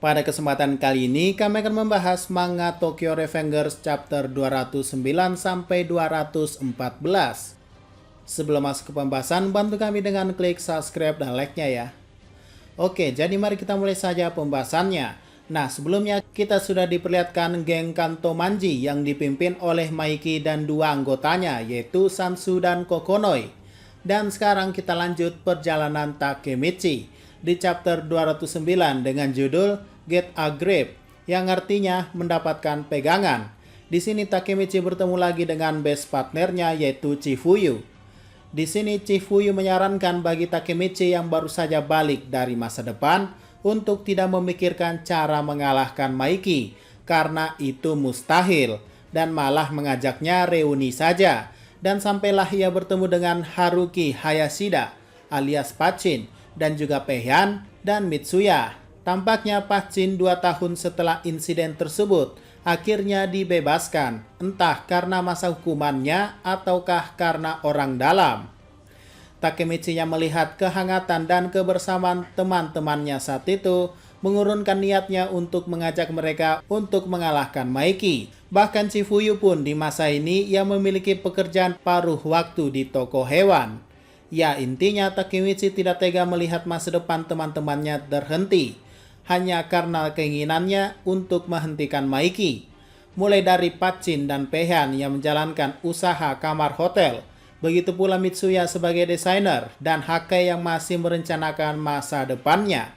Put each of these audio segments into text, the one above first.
Pada kesempatan kali ini kami akan membahas manga Tokyo Revengers chapter 209 sampai 214. Sebelum masuk ke pembahasan, bantu kami dengan klik subscribe dan like-nya ya. Oke, jadi mari kita mulai saja pembahasannya. Nah, sebelumnya kita sudah diperlihatkan geng Kanto Manji yang dipimpin oleh Maiki dan dua anggotanya, yaitu Sansu dan Kokonoi. Dan sekarang kita lanjut perjalanan Takemichi di chapter 209 dengan judul Get a Grip, yang artinya mendapatkan pegangan. Di sini Takemichi bertemu lagi dengan best partnernya, yaitu Chifuyu. Di sini Chifuyu menyarankan bagi Takemichi yang baru saja balik dari masa depan untuk tidak memikirkan cara mengalahkan Maiki karena itu mustahil, dan malah mengajaknya reuni saja. Dan sampailah ia bertemu dengan Haruki Hayashida alias Pachin dan juga Peihan dan Mitsuya. Tampaknya Pachin 2 tahun setelah insiden tersebut akhirnya dibebaskan, entah karena masa hukumannya ataukah karena orang dalam. Takemichi yang melihat kehangatan dan kebersamaan teman-temannya saat itu mengurunkan niatnya untuk mengajak mereka untuk mengalahkan Maiki. Bahkan Chifuyu pun di masa ini ia memiliki pekerjaan paruh waktu di toko hewan. Ya, intinya Takemichi tidak tega melihat masa depan teman-temannya terhenti hanya karena keinginannya untuk menghentikan Maiki. Mulai dari Pachin dan Peihan yang menjalankan usaha kamar hotel, begitu pula Mitsuya sebagai desainer, dan Hake yang masih merencanakan masa depannya.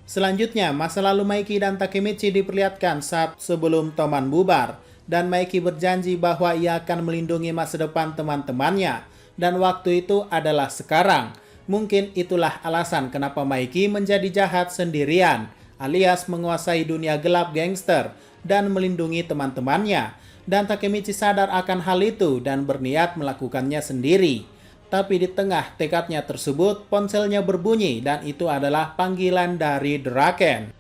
Selanjutnya, masa lalu Maiki dan Takemichi diperlihatkan saat sebelum Toman bubar, dan Maiki berjanji bahwa ia akan melindungi masa depan teman-temannya, dan waktu itu adalah sekarang. Mungkin itulah alasan kenapa Maiki menjadi jahat sendirian, alias menguasai dunia gelap gangster dan melindungi teman-temannya. Dan Takemichi sadar akan hal itu dan berniat melakukannya sendiri. Tapi di tengah tekadnya tersebut, ponselnya berbunyi dan itu adalah panggilan dari Draken.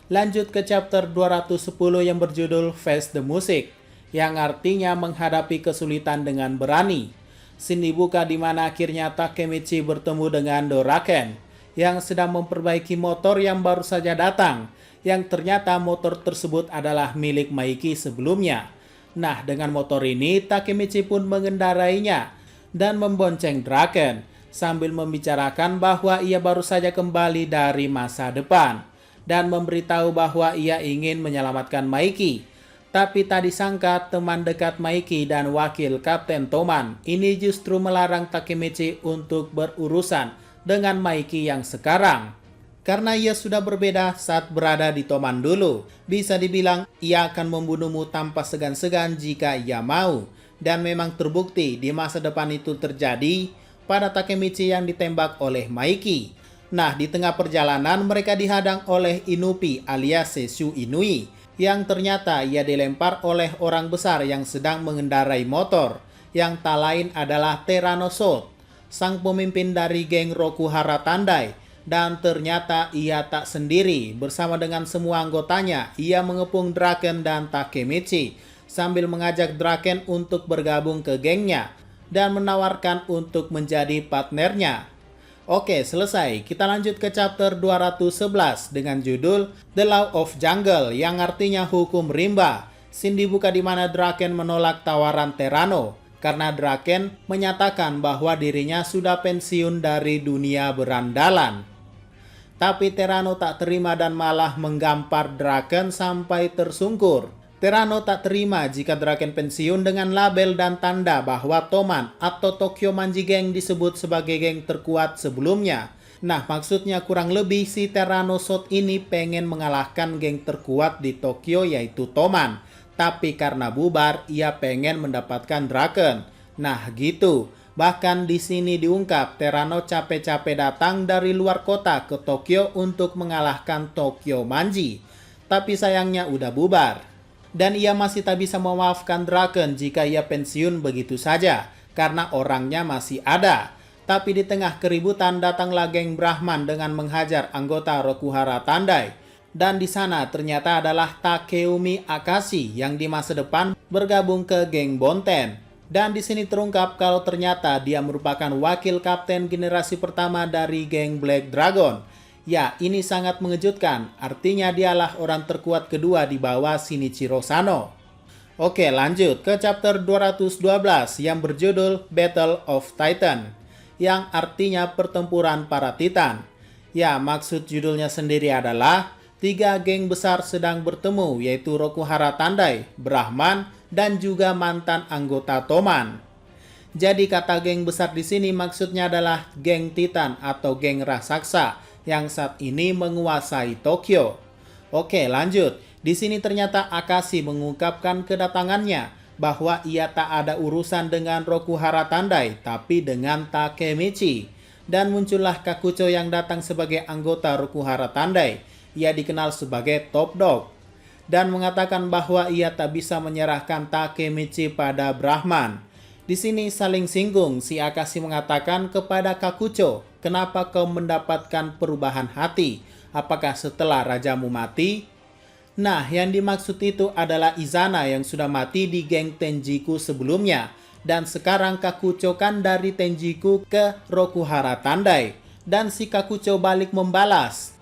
Lanjut ke chapter 210 yang berjudul Face the Music, yang artinya menghadapi kesulitan dengan berani. Scene dibuka di mana akhirnya Takemichi bertemu dengan Draken yang sedang memperbaiki motor yang baru saja datang, yang ternyata motor tersebut adalah milik Maiki sebelumnya. Nah, dengan motor ini Takemichi pun mengendarainya dan membonceng Draken sambil membicarakan bahwa ia baru saja kembali dari masa depan dan memberitahu bahwa ia ingin menyelamatkan Maiki. Tapi tak disangka teman dekat Maiki dan wakil Kapten Toman ini justru melarang Takemichi untuk berurusan dengan Maiki yang sekarang. Karena ia sudah berbeda saat berada di Toman dulu. Bisa dibilang ia akan membunuhmu tanpa segan-segan jika ia mau. Dan memang terbukti di masa depan itu terjadi pada Takemichi yang ditembak oleh Maiki. Nah, di tengah perjalanan mereka dihadang oleh Inupi alias Sesshu Inui, yang ternyata ia dilempar oleh orang besar yang sedang mengendarai motor, yang tak lain adalah Terano Sot, sang pemimpin dari geng Rokuhara Tandai. Dan ternyata ia tak sendiri, bersama dengan semua anggotanya, ia mengepung Draken dan Takemichi, sambil mengajak Draken untuk bergabung ke gengnya, dan menawarkan untuk menjadi partnernya. Oke, selesai. Kita lanjut ke chapter 211 dengan judul The Law of Jungle, yang artinya hukum rimba. Scene dibuka di mana Draken menolak tawaran Terano karena Draken menyatakan bahwa dirinya sudah pensiun dari dunia berandalan. Tapi Terano tak terima dan malah menggampar Draken sampai tersungkur. Terano tak terima jika Draken pensiun dengan label dan tanda bahwa Toman atau Tokyo Manji Gang disebut sebagai geng terkuat sebelumnya. Nah, maksudnya kurang lebih si Terano Sot ini pengen mengalahkan geng terkuat di Tokyo, yaitu Toman. Tapi karena bubar, ia pengen mendapatkan Draken. Nah, gitu. Bahkan di sini diungkap Terano capek-capek datang dari luar kota ke Tokyo untuk mengalahkan Tokyo Manji. Tapi sayangnya udah bubar. Dan ia masih tak bisa memaafkan Draken jika ia pensiun begitu saja, karena orangnya masih ada. Tapi di tengah keributan datanglah geng Brahman dengan menghajar anggota Rokuhara Tandai. Dan di sana ternyata adalah Takeumi Akashi yang di masa depan bergabung ke geng Bonten. Dan di sini terungkap kalau ternyata dia merupakan wakil kapten generasi pertama dari geng Black Dragon, Ya, ini sangat mengejutkan. Artinya dialah orang terkuat kedua di bawah Shinichiro Sano. Oke, lanjut ke chapter 212 yang berjudul Battle of Titan, yang artinya pertempuran para Titan. Ya, maksud judulnya sendiri adalah 3 geng besar sedang bertemu, yaitu Rokuhara Tandai, Brahman, dan juga mantan anggota Toman. Jadi kata geng besar di sini maksudnya adalah geng Titan atau geng raksasa yang saat ini menguasai Tokyo. Oke, lanjut. Di sini ternyata Akashi mengungkapkan kedatangannya bahwa ia tak ada urusan dengan Rokuhara Tandai, tapi dengan Takemichi. Dan muncullah Kakucho yang datang sebagai anggota Rokuhara Tandai. Ia dikenal sebagai Top Dog dan mengatakan bahwa ia tak bisa menyerahkan Takemichi pada Brahman. Di sini saling singgung, si Akashi mengatakan kepada Kakucho, "Kenapa kau mendapatkan perubahan hati? Apakah setelah rajamu mati?" Nah, yang dimaksud itu adalah Izana yang sudah mati di geng Tenjiku sebelumnya. Dan sekarang Kakucho kan dari Tenjiku ke Rokuhara Tandai. Dan si Kakucho balik membalas.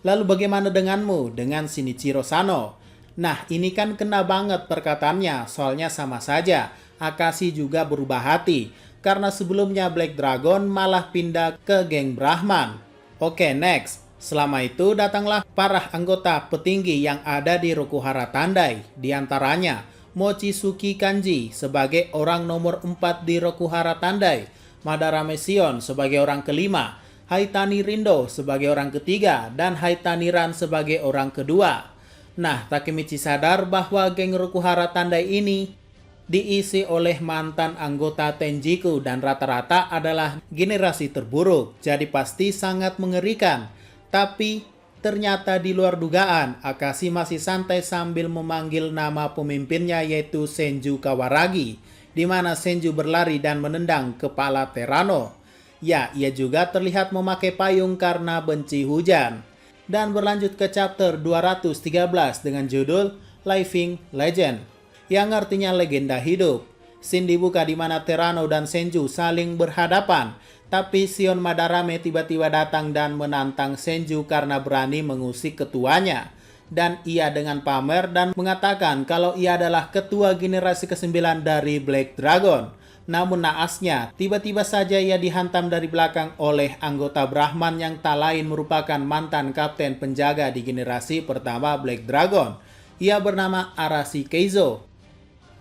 Lalu bagaimana denganmu dengan Shinichiro Sano? Nah, ini kan kena banget perkataannya, soalnya sama saja. Akashi juga berubah hati, karena sebelumnya Black Dragon malah pindah ke geng Brahman. Oke, next. Selama itu datanglah para anggota petinggi yang ada di Rokuhara Tandai. Di antaranya Mochizuki Kanji sebagai orang nomor 4 di Rokuhara Tandai, Madara Mesion sebagai orang kelima, Haitani Rindo sebagai orang ketiga, dan Haitani Ran sebagai orang kedua. Nah, Takemichi sadar bahwa geng Rokuhara Tandai ini diisi oleh mantan anggota Tenjiku dan rata-rata adalah generasi terburuk, jadi pasti sangat mengerikan. Tapi ternyata di luar dugaan, Akashi masih santai sambil memanggil nama pemimpinnya yaitu Senju Kawaragi, di mana Senju berlari dan menendang kepala Terano. Ya, ia juga terlihat memakai payung karena benci hujan. Dan berlanjut ke chapter 213 dengan judul Living Legend, yang artinya legenda hidup. Scene dibuka di mana Terano dan Senju saling berhadapan, tapi Shion Madarame tiba-tiba datang dan menantang Senju karena berani mengusik ketuanya. Dan ia dengan pamer dan mengatakan kalau ia adalah ketua generasi ke-9 dari Black Dragon. Namun naasnya, tiba-tiba saja ia dihantam dari belakang oleh anggota Brahman yang tak lain merupakan mantan kapten penjaga di generasi pertama Black Dragon. Ia bernama Arashi Keizo.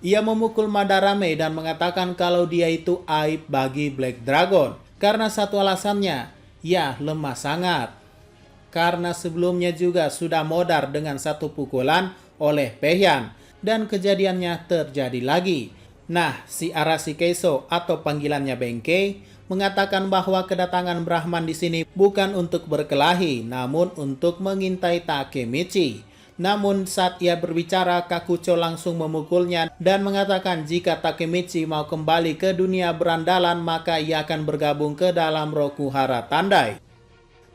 Ia memukul Madarame dan mengatakan kalau dia itu aib bagi Black Dragon. Karena satu alasannya, ya lemah sangat. Karena sebelumnya juga sudah modar dengan satu pukulan oleh Peihan. Dan kejadiannya terjadi lagi. Nah, si Arashi Keizo atau panggilannya Benkei mengatakan bahwa kedatangan Brahman di sini bukan untuk berkelahi, namun untuk mengintai Takemichi. Namun saat ia berbicara, Kakucho langsung memukulnya dan mengatakan jika Takemichi mau kembali ke dunia berandalan maka ia akan bergabung ke dalam Rokuhara Tandai.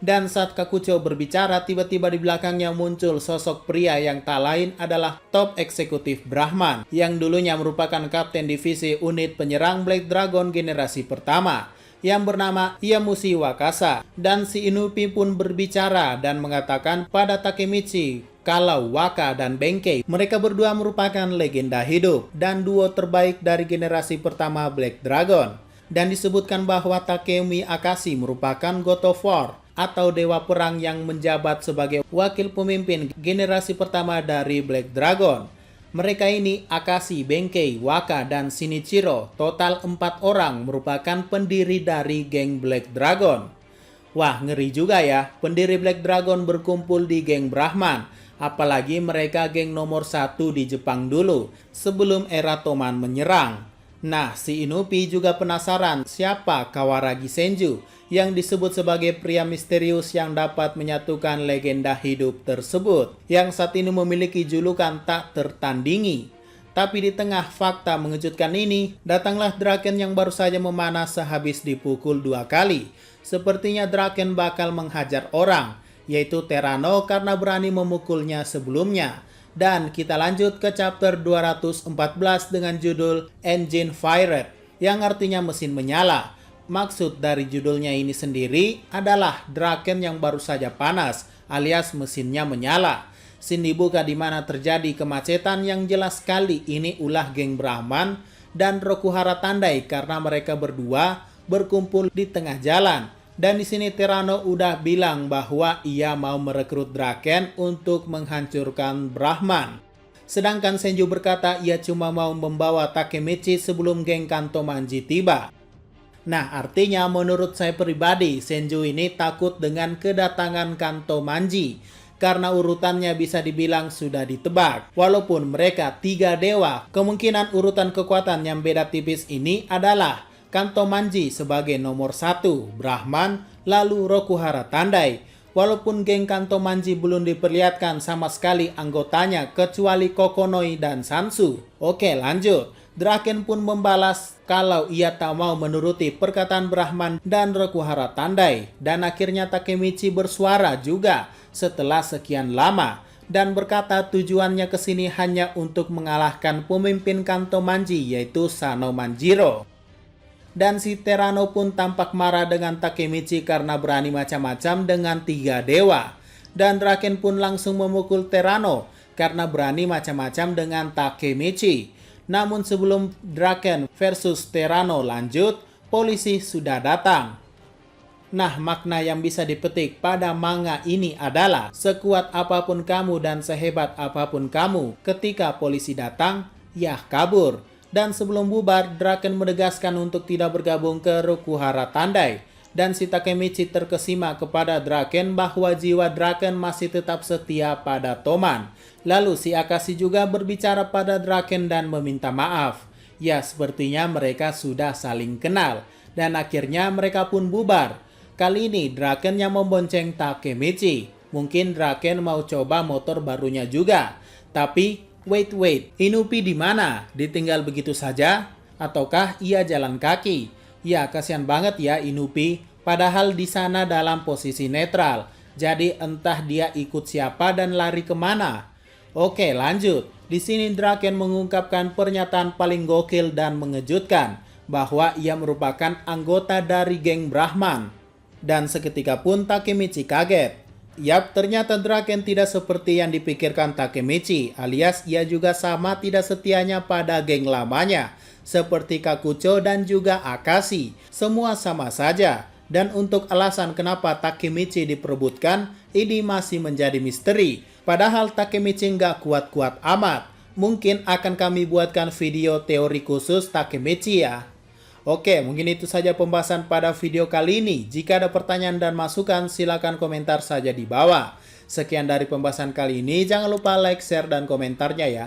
Dan saat Kakucho berbicara, tiba-tiba di belakangnya muncul sosok pria yang tak lain adalah top eksekutif Brahman yang dulunya merupakan kapten divisi unit penyerang Black Dragon generasi pertama yang bernama Iamushi Wakasa. Dan si Inupi pun berbicara dan mengatakan pada Takemichi kalau Waka dan Benkei mereka berdua merupakan legenda hidup dan duo terbaik dari generasi pertama Black Dragon. Dan disebutkan bahwa Takemi Akashi merupakan God of War atau dewa perang yang menjabat sebagai wakil pemimpin generasi pertama dari Black Dragon. Mereka ini Akashi, Benkei, Waka, dan Shinichiro, total 4 orang merupakan pendiri dari geng Black Dragon. Wah, ngeri juga ya, pendiri Black Dragon berkumpul di geng Brahman. Apalagi mereka geng nomor 1 di Jepang dulu, sebelum era Toman menyerang. Nah, si Inupi juga penasaran siapa Kawaragi Senju yang disebut sebagai pria misterius yang dapat menyatukan legenda hidup tersebut, yang saat ini memiliki julukan tak tertandingi. Tapi di tengah fakta mengejutkan ini, datanglah Draken yang baru saja memanah sehabis dipukul 2 kali. Sepertinya Draken bakal menghajar orang, yaitu Terano karena berani memukulnya sebelumnya. Dan kita lanjut ke chapter 214 dengan judul Engine Fired, yang artinya mesin menyala. maksud dari judulnya ini sendiri adalah Draken yang baru saja panas, alias mesinnya menyala. Scene dibuka di mana terjadi kemacetan yang jelas sekali ini ulah geng Brahman dan Rokuhara Tandai karena mereka berdua berkumpul di tengah jalan. Dan di sini Terano udah bilang bahwa ia mau merekrut Draken untuk menghancurkan Brahman. Sedangkan Senju berkata ia cuma mau membawa Takemichi sebelum geng Kanto Manji tiba. Nah, artinya menurut saya pribadi, Senju ini takut dengan kedatangan Kanto Manji. Karena urutannya bisa dibilang sudah ditebak. Walaupun mereka 3 dewa, kemungkinan urutan kekuatan yang beda tipis ini adalah Kanto Manji sebagai nomor 1, Brahman, lalu Rokuhara Tandai. Walaupun geng Kanto Manji belum diperlihatkan sama sekali anggotanya kecuali Kokonoi dan Sansu. Oke, lanjut. Draken pun membalas kalau ia tak mau menuruti perkataan Brahman dan Rokuhara Tandai. Dan akhirnya Takemichi bersuara juga setelah sekian lama dan berkata tujuannya ke sini hanya untuk mengalahkan pemimpin Kanto Manji yaitu Sano Manjiro. Dan si Terano pun tampak marah dengan Takemichi karena berani macam-macam dengan 3 dewa. Dan Draken pun langsung memukul Terano karena berani macam-macam dengan Takemichi. Namun sebelum Draken versus Terano lanjut, polisi sudah datang. Nah, makna yang bisa dipetik pada manga ini adalah sekuat apapun kamu dan sehebat apapun kamu, ketika polisi datang, ya kabur. Dan sebelum bubar, Draken menegaskan untuk tidak bergabung ke Rokuhara Tandai. Dan si Takemichi terkesima kepada Draken bahwa jiwa Draken masih tetap setia pada Toman. Lalu si Akashi juga berbicara pada Draken dan meminta maaf. Ya, sepertinya mereka sudah saling kenal. Dan akhirnya mereka pun bubar. Kali ini Draken yang membonceng Takemichi. Mungkin Draken mau coba motor barunya juga. Tapi wait, Inupi di mana? Ditinggal begitu saja? Ataukah ia jalan kaki? Ya, kasihan banget ya Inupi, padahal di sana dalam posisi netral. Jadi entah dia ikut siapa dan lari kemana. Oke, lanjut. Di sini Draken mengungkapkan pernyataan paling gokil dan mengejutkan, bahwa ia merupakan anggota dari geng Brahman. Dan seketika pun Takemichi kaget. Yap, ternyata Draken tidak seperti yang dipikirkan Takemichi, alias ia juga sama tidak setianya pada geng lamanya, seperti Kakucho dan juga Akashi. Semua sama saja, dan untuk alasan kenapa Takemichi diperebutkan, ini masih menjadi misteri. Padahal Takemichi nggak kuat-kuat amat. Mungkin akan kami buatkan video teori khusus Takemichi ya. Oke, mungkin itu saja pembahasan pada video kali ini. Jika ada pertanyaan dan masukan, silakan komentar saja di bawah. Sekian dari pembahasan kali ini, jangan lupa like, share, dan komentarnya ya.